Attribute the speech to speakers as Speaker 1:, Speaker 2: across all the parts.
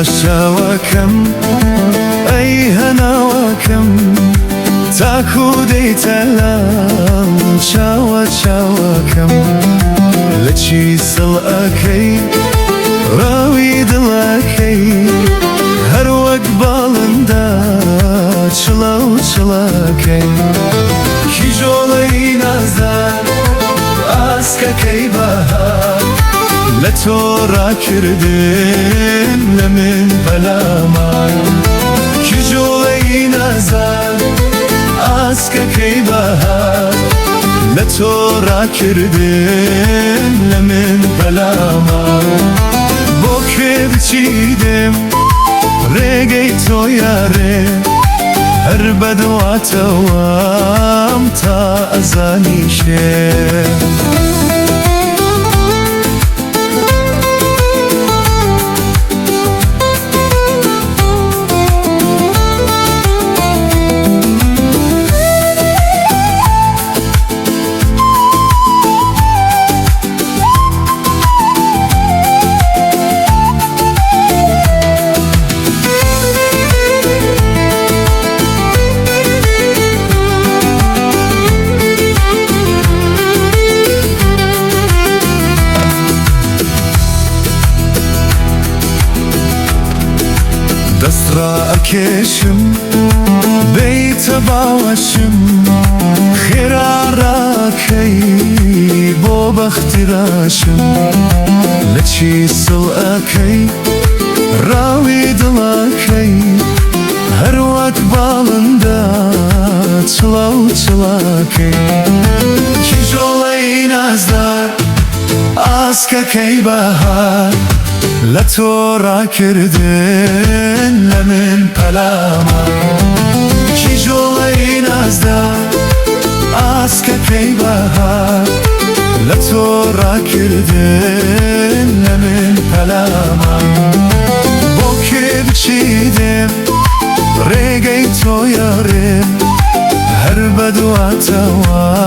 Speaker 1: شاوكم أي هناوكم تاكو ديتلام شاوكم لچی سلأكي راوي دلأكي هر وقت بالندا چلاكي كي جولي نازدار اسككي بهار لتورا كردن لمن بلاماي كي جولي نازدار اسككي بهار لتورا كردن لمن بلاماي بوكي بچيدم ريگي تو ياري هر بدواتوام تا ازانيشه دسترا اكشم بيت باوشم خيرا كي بو بختراشم لچي سلأكي راوي دلاكي هر وقت بالندا چلاكي كي جولي نازدار اسككي بهار لتورا كردن لمن بلاما كي جولي نازدار اسككي بهار لتورا كردن لمن بلاما بوكي بچيدم ريگي تو يارم هر بدواتوام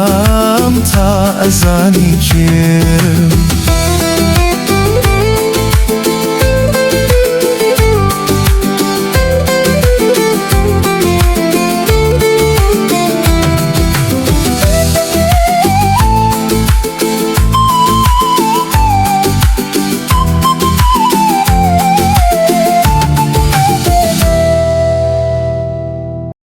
Speaker 1: تا ازانيكم